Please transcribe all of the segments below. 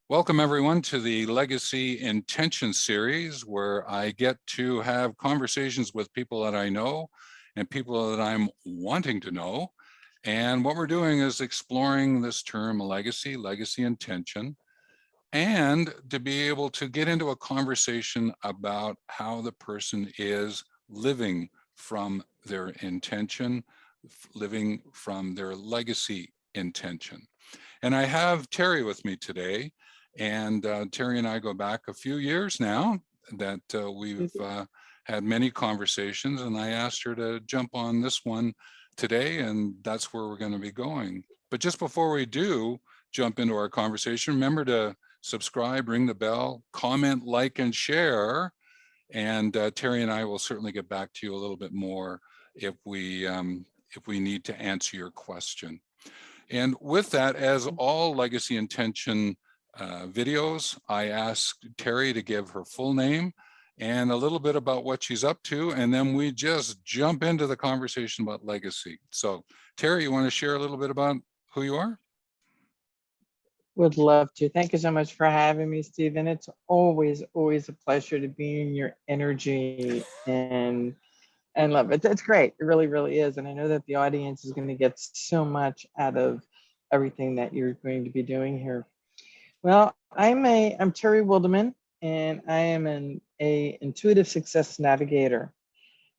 Welcome everyone to the Legacy Intention series, where I get to have conversations with people that I know and people that I'm wanting to know. And what we're doing is exploring this term legacy intention, and to be able to get into a conversation about how the person is living from their intention, living from their legacy intention. And I have Terry with me today. And Terry and I go back a few years now that we've had many conversations, and I asked her to jump on this one today, and that's where we're going to be going. But just before we do jump into our conversation, remember to subscribe, ring the bell, comment, like, and share. And Terry and I will certainly get back to you a little bit more if we need to answer your question. And with that, as all Legacy Intention videos, I asked Terry to give her full name and a little bit about what she's up to, and then we just jump into the conversation about legacy. So Terry, you want to share a little bit about who you are? Would love to. Thank you so much for having me, Stephen. It's always a pleasure to be in your energy and love it. It's great. It really is. And I know that the audience is going to get so much out of everything that you're going to be doing here. Well, I'm Terry Wildeman, and I am an intuitive success navigator.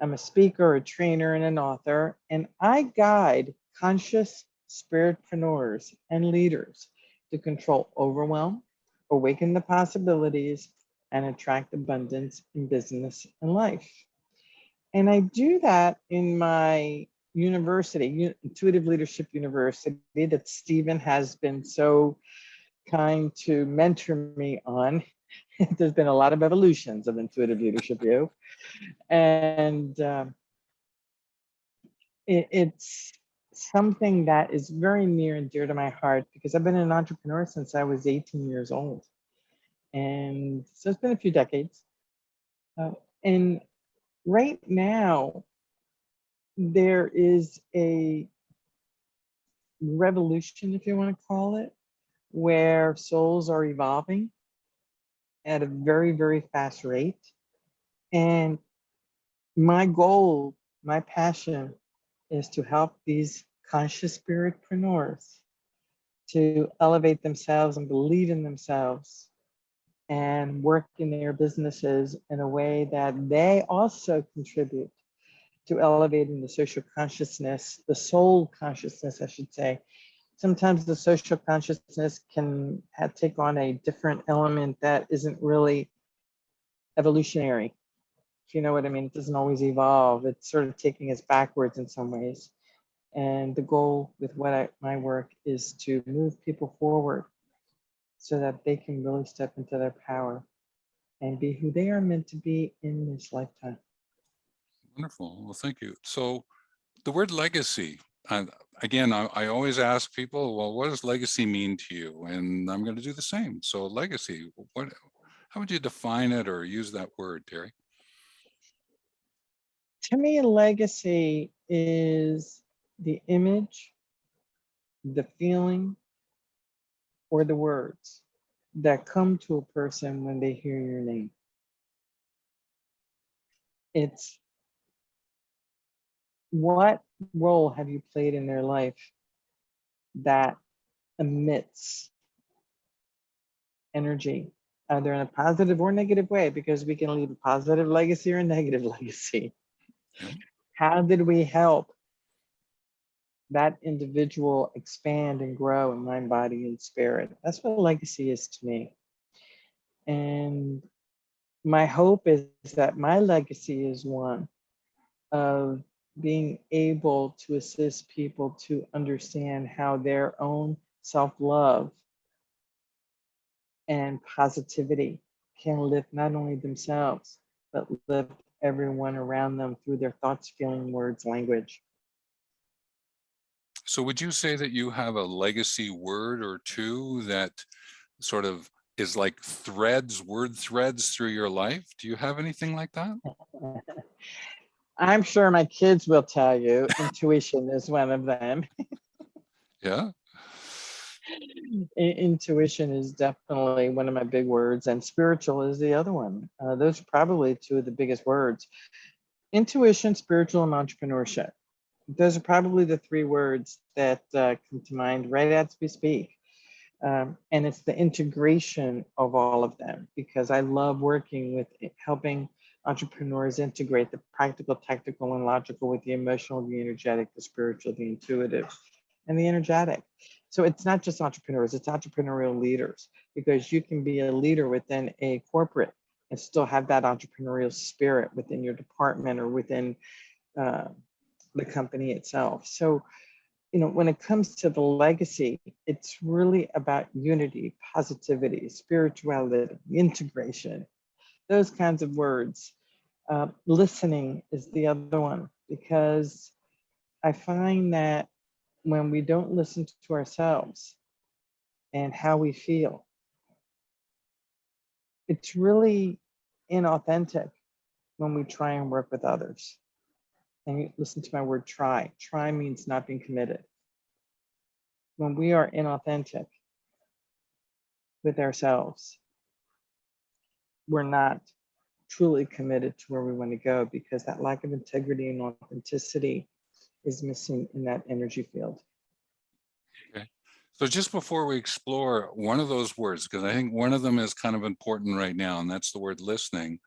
I'm a speaker, a trainer, and an author, and I guide conscious spiritpreneurs and leaders to control overwhelm, awaken the possibilities, and attract abundance in business and life. And I do that in my university, Intuitive Leadership University, that Stephen has been so kind to mentor me on. There's been a lot of evolutions of Intuitive Leadership U. And it's something that is very near and dear to my heart, because I've been an entrepreneur since I was 18 years old. And so it's been a few decades. And right now, there is a revolution, if you want to call it, where souls are evolving at a very fast rate. And my goal, my passion, is to help these conscious spiritpreneurs to elevate themselves and believe in themselves and work in their businesses in a way that they also contribute to elevating the social consciousness, the soul consciousness, I should say. Sometimes the social consciousness can take on a different element that isn't really evolutionary. If you know what I mean, it doesn't always evolve. It's sort of taking us backwards in some ways. And the goal with my work is to move people forward so that they can really step into their power and be who they are meant to be in this lifetime. Wonderful. Well, thank you. So the word legacy, again, I always ask people, well, what does legacy mean to you? And I'm going to do the same. So legacy, how would you define it or use that word, Terry? To me, legacy is the image, the feeling, or the words that come to a person when they hear your name. It's what role have you played in their life that emits energy, either in a positive or negative way, because we can leave a positive legacy or a negative legacy. Yeah. How did we help that individual expand and grow in mind, body, and spirit? That's what legacy is to me. And my hope is that my legacy is one of being able to assist people to understand how their own self-love and positivity can lift not only themselves, but lift everyone around them through their thoughts, feeling, words, language. So would you say that you have a legacy word or two that sort of is like word threads through your life? Do you have anything like that? I'm sure my kids will tell you intuition is one of them. Yeah. Intuition is definitely one of my big words, and spiritual is the other one. Those are probably two of the biggest words. Intuition, spiritual, and entrepreneurship. Those are probably the three words that come to mind right as we speak. And it's the integration of all of them, because I love working with helping entrepreneurs integrate the practical, technical, and logical with the emotional, the energetic, the spiritual, the intuitive, and the energetic. So it's not just entrepreneurs, it's entrepreneurial leaders, because you can be a leader within a corporate and still have that entrepreneurial spirit within your department or within uh, the company itself. So, when it comes to the legacy, it's really about unity, positivity, spirituality, integration, those kinds of words. Listening is the other one, because I find that when we don't listen to ourselves and how we feel, it's really inauthentic when we try and work with others. And you listen to my word try. Try means not being committed. When we are inauthentic with ourselves, we're not truly committed to where we want to go, because that lack of integrity and authenticity is missing in that energy field. Okay. So just before we explore one of those words, because I think one of them is kind of important right now, and that's the word listening.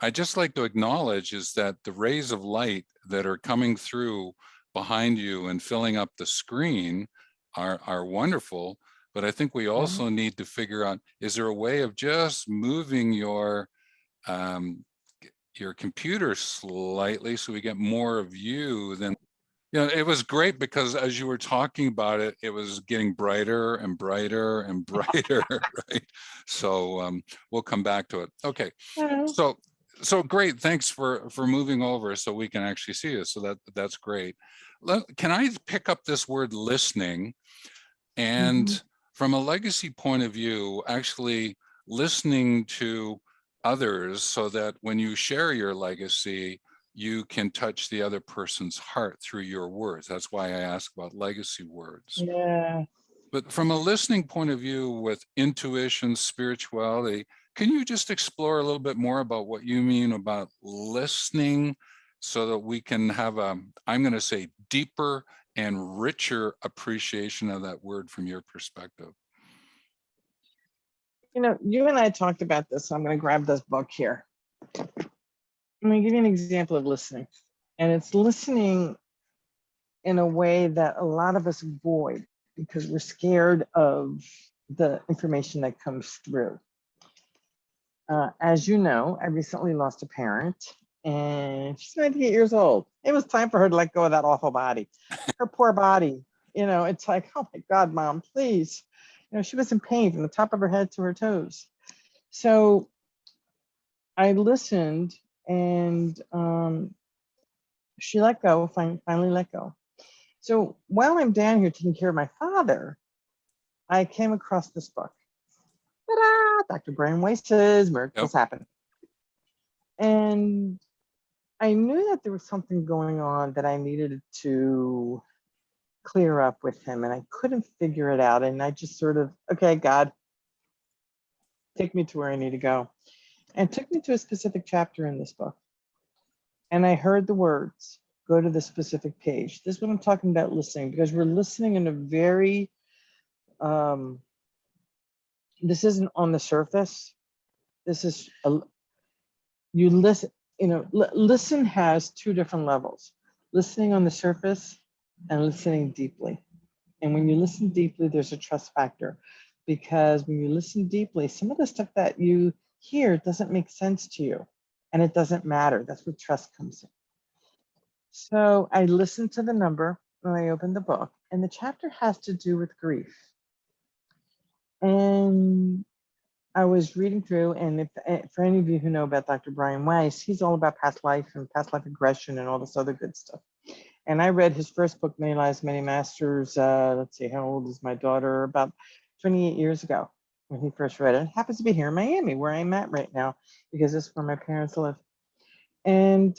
I'd just like to acknowledge is that the rays of light that are coming through behind you and filling up the screen are wonderful. But I think we also need to figure out, is there a way of just moving your computer slightly so we get more of you than, it was great, because as you were talking about it, it was getting brighter and brighter and brighter, right? So we'll come back to it. Okay. So great. Thanks for moving over so we can actually see it. So that's great. Can I pick up this word listening? And from a legacy point of view, actually listening to others so that when you share your legacy, you can touch the other person's heart through your words. That's why I ask about legacy words. Yeah. But from a listening point of view with intuition, spirituality, can you just explore a little bit more about what you mean about listening so that we can have I'm going to say, deeper and richer appreciation of that word from your perspective? You and I talked about this, so I'm going to grab this book here. I'm going to give you an example of listening. And it's listening in a way that a lot of us avoid because we're scared of the information that comes through. As you know, I recently lost a parent, and she's 98 years old. It was time for her to let go of that awful body. Her poor body. It's like, oh my God, Mom, please. She was in pain from the top of her head to her toes. So I listened, and she let go, finally let go. So while I'm down here taking care of my father, I came across this book. Ta-da! Dr. Brian Weiss's Miracles Happen. And I knew that there was something going on that I needed to clear up with him, and I couldn't figure it out. And I just sort of, okay, God, take me to where I need to go. And took me to a specific chapter in this book. And I heard the words, go to the specific page. This is what I'm talking about listening, because we're listening in a very, this isn't on the surface. This is, you listen, listen has two different levels, listening on the surface and listening deeply. And when you listen deeply, there's a trust factor, because when you listen deeply, some of the stuff that you hear doesn't make sense to you, and it doesn't matter. That's where trust comes in. So I listened to the number when I opened the book, and the chapter has to do with grief. And I was reading through, and for any of you who know about Dr. Brian Weiss, he's all about past life and past life regression and all this other good stuff. And I read his first book, Many Lives, Many Masters. Let's see, how old is my daughter? About 28 years ago when he first read it. It happens to be here in Miami, where I'm at right now, because this is where my parents live. And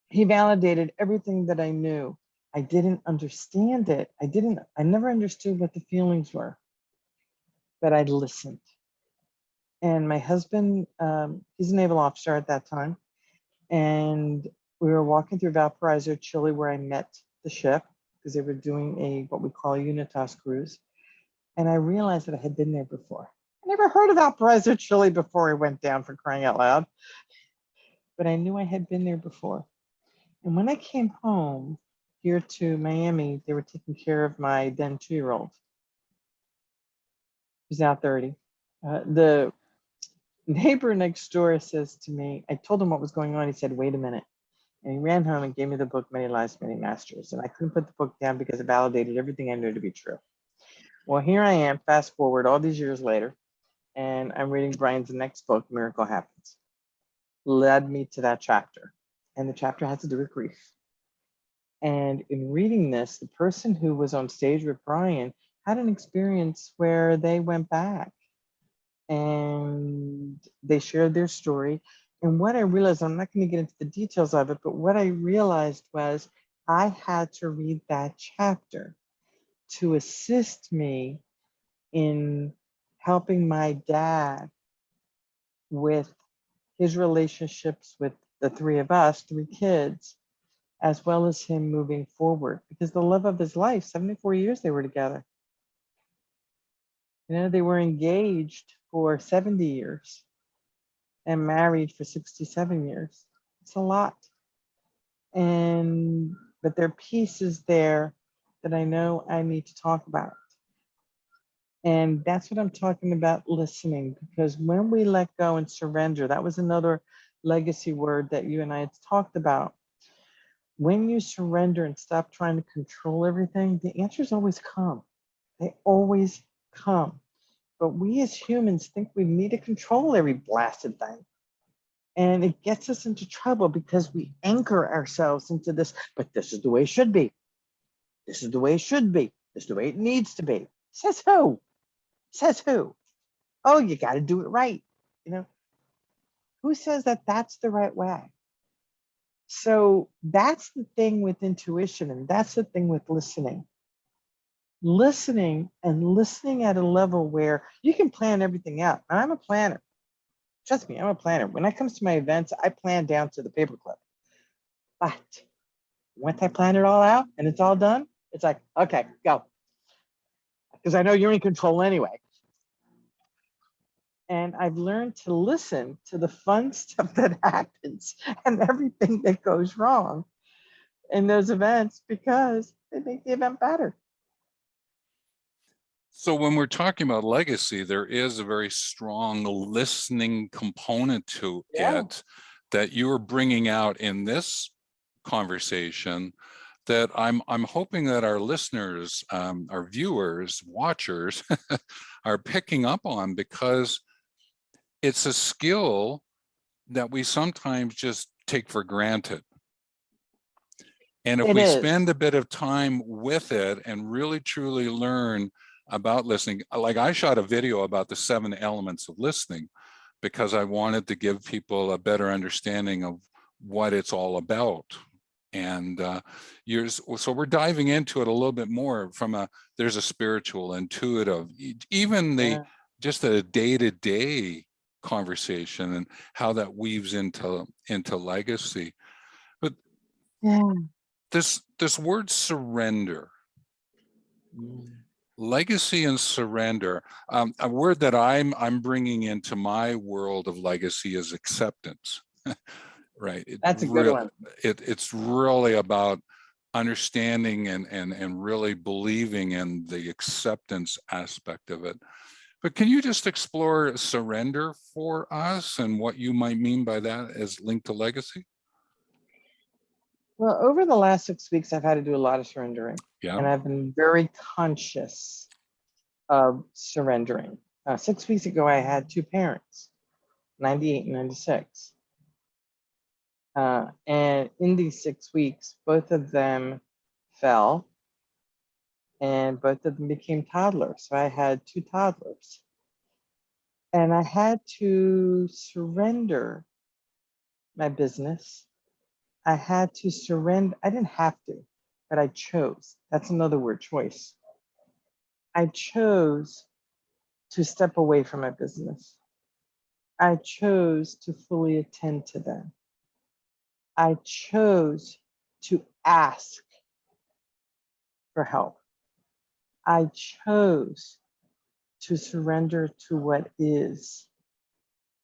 he validated everything that I knew I didn't understand it. I never understood what the feelings were, but I listened. And my husband, he's a naval officer at that time. And we were walking through Valparaiso, Chile, where I met the ship because they were doing what we call a Unitas cruise. And I realized that I had been there before. I never heard of Valparaiso, Chile before I went down, for crying out loud. But I knew I had been there before. And when I came home here to Miami, they were taking care of my then 2-year-old, who's now 30. The neighbor next door says to me, I told him what was going on. He said, wait a minute. And he ran home and gave me the book, Many Lives, Many Masters. And I couldn't put the book down because it validated everything I knew to be true. Well, here I am, fast forward all these years later, and I'm reading Brian's next book, Miracle Happens. Led me to that chapter. And the chapter has to do with grief. And in reading this, the person who was on stage with Brian had an experience where they went back and they shared their story. And what I realized, I'm not going to get into the details of it, but what I realized was I had to read that chapter to assist me in helping my dad with his relationships with the 3 of us, 3 kids, as well as him moving forward, because the love of his life, 74 years they were together. You know, they were engaged for 70 years and married for 67 years. It's a lot. But there are pieces there that I know I need to talk about. And that's what I'm talking about, listening, because when we let go and surrender, that was another legacy word that you and I had talked about. When you surrender and stop trying to control everything, the answers always come. They always come. But we as humans think we need to control every blasted thing. And it gets us into trouble because we anchor ourselves into this, but this is the way it should be. This is the way it should be. This is the way it needs to be. Says who? Says who? Oh, you got to do it right. You know, who says that that's the right way? So that's the thing with intuition, and that's the thing with listening. Listening and listening at a level where you can plan everything out. And I'm a planner. Trust me, I'm a planner. When it comes to my events, I plan down to the paperclip. But once I plan it all out and it's all done, it's like, okay, go. Because I know you're in control anyway. And I've learned to listen to the fun stuff that happens and everything that goes wrong in those events because they make the event better. So when we're talking about legacy, there is a very strong listening component to it that you're bringing out in this conversation that I'm hoping that our listeners, our viewers, watchers are picking up on, because it's a skill that we sometimes just take for granted. And if we spend a bit of time with it and really truly learn about listening, like I shot a video about the 7 elements of listening because I wanted to give people a better understanding of what it's all about. And so we're diving into it a little bit more from there's a spiritual, intuitive, even just a day-to-day conversation and how that weaves into legacy. But this word surrender, legacy and surrender, a word that I'm bringing into my world of legacy is acceptance. Right. That's a good one. It's really about understanding and really believing in the acceptance aspect of it. But can you just explore surrender for us and what you might mean by that as linked to legacy? Well, over the last 6 weeks, I've had to do a lot of surrendering. Yeah. And I've been very conscious of surrendering. 6 weeks ago, I had 2 parents, 98 and 96. And in these 6 weeks, both of them fell and both of them became toddlers. So I had 2 toddlers. And I had to surrender my business. I had to surrender. I didn't have to. but I chose. That's another word, choice. I chose to step away from my business. I chose to fully attend to them. I chose to ask for help. I chose to surrender to what is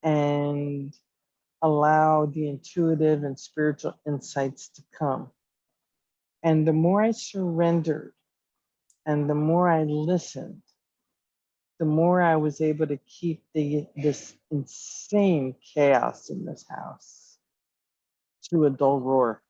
and allow the intuitive and spiritual insights to come. And the more I surrendered and the more I listened, the more I was able to keep this insane chaos in this house to a dull roar.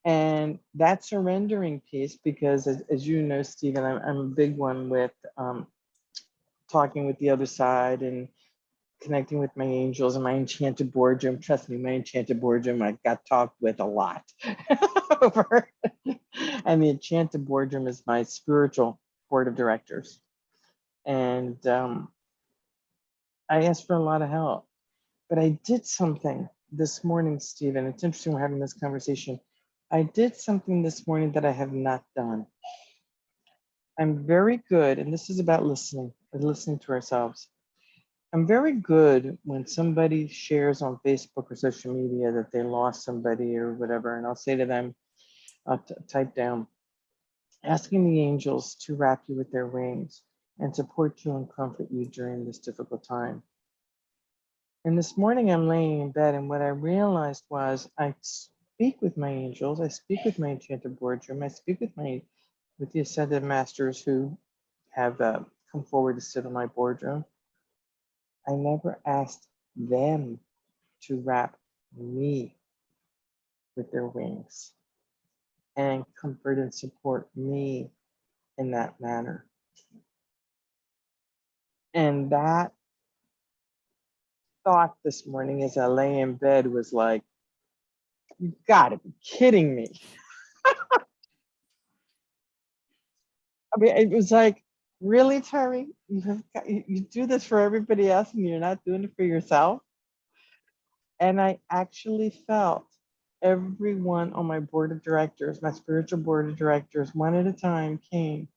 And that surrendering piece, because as you know, Stephen, I'm a big one with talking with the other side and connecting with my angels and my enchanted boardroom. Trust me, my enchanted boardroom, I got talked with a lot over. And the enchanted boardroom is my spiritual board of directors. And I asked for a lot of help, but I did something this morning, Stephen. It's interesting we're having this conversation. I did something this morning that I have not done. I'm very good, and this is about listening and listening to ourselves. I'm very good when somebody shares on Facebook or social media that they lost somebody or whatever, and I'll say to them, I'll type down, asking the angels to wrap you with their wings and support you and comfort you during this difficult time. And this morning I'm laying in bed, and what I realized was I speak with my angels, I speak with my enchanted boardroom, I speak with the ascended masters who have come forward to sit in my boardroom. I never asked them to wrap me with their wings and comfort and support me in that manner. And that thought this morning as I lay in bed was like, you gotta be kidding me. I mean, it was like, really, Terry? You do this for everybody else and you're not doing it for yourself? And I actually felt everyone on my board of directors, my spiritual board of directors, one at a time came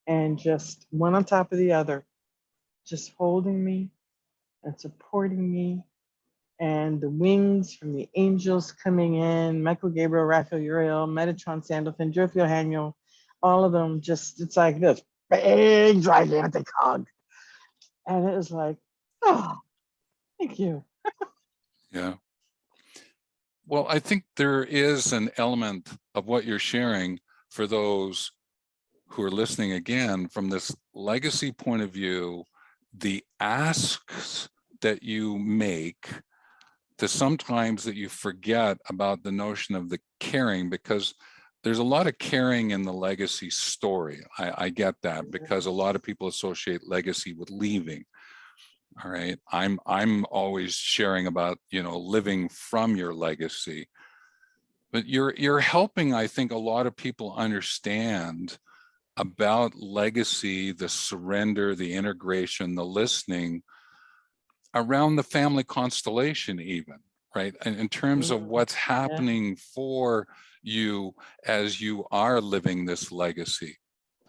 and just one on top of the other, just holding me and supporting me. And the wings from the angels coming in, Michael Gabriel, Raphael Uriel, Metatron Sandalphon, Jophiel Haniel, all of them just, it's like this big gigantic hug. And it was like, oh, thank you. Yeah. Well, I think there is an element of what you're sharing for those who are listening again from this legacy point of view, the asks that you make, to sometimes that you forget about the notion of the caring, because there's a lot of caring in the legacy story. I get that, because a lot of people associate legacy with leaving. All right. I'm always sharing about, living from your legacy. But you're helping, I think, a lot of people understand about legacy, the surrender, the integration, the listening around the family constellation, even, right? And in terms of what's happening for you as you are living this legacy,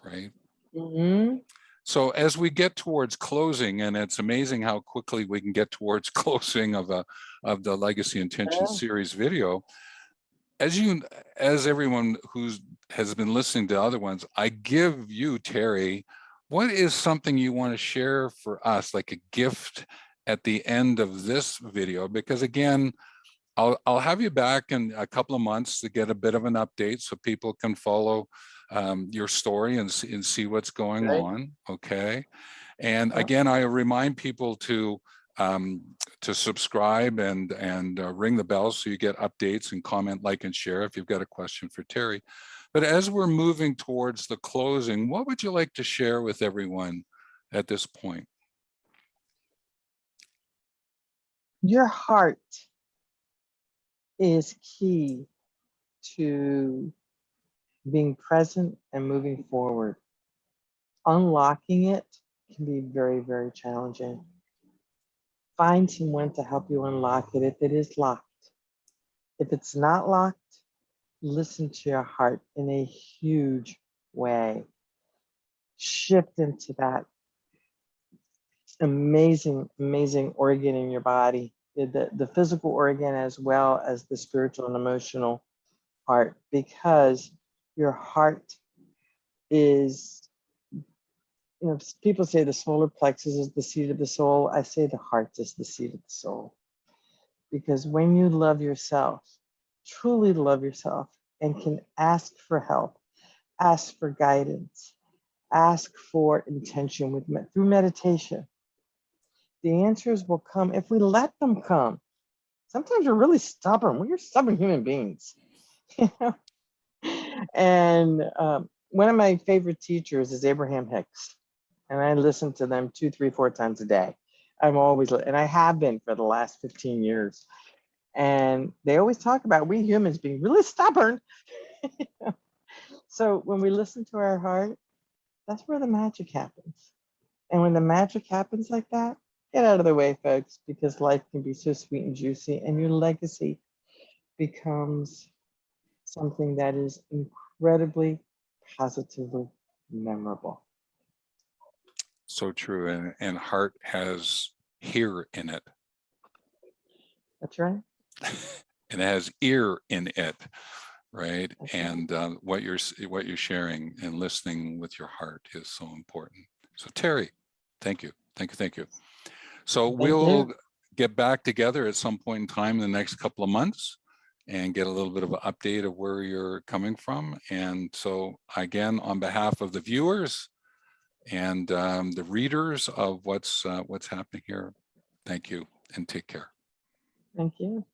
right? Mm-hmm. So as we get towards closing, and it's amazing how quickly we can get towards closing of the Legacy Intention series video, as everyone has been listening to other ones, I give you, Terry, what is something you want to share for us, like a gift at the end of this video? Because again, I'll have you back in a couple of months to get a bit of an update so people can follow your story and see what's going on. Okay. And again, I remind people to subscribe and ring the bell so you get updates, and comment, like, and share if you've got a question for Terry. But as we're moving towards the closing, what would you like to share with everyone at this point? Your heart is key to being present and moving forward. Unlocking it can be very, very challenging. Find someone to help you unlock it if it is locked. If it's not locked, listen to your heart in a huge way. Shift into that amazing, amazing organ in your body, the physical organ as well as the spiritual and emotional heart, because your heart is, people say the solar plexus is the seat of the soul. I say the heart is the seat of the soul. Because when you love yourself, truly love yourself, and can ask for help, ask for guidance, ask for intention through meditation, the answers will come if we let them come. Sometimes we're really stubborn. We're stubborn human beings. And one of my favorite teachers is Abraham Hicks. And I listen to them 2, 3, 4 times a day. And I have been for the last 15 years. And they always talk about we humans being really stubborn. So when we listen to our heart, that's where the magic happens. And when the magic happens like that, get out of the way, folks, because life can be so sweet and juicy, and your legacy becomes something that is incredibly positively memorable. So true. And heart has here in it. That's right. And it has ear in it, right? That's and what you're sharing and listening with your heart is so important. So Terry, thank you. So we'll get back together at some point in time in the next couple of months and get a little bit of an update of where you're coming from. And so again, on behalf of the viewers and the readers of what's happening here, thank you and take care. Thank you.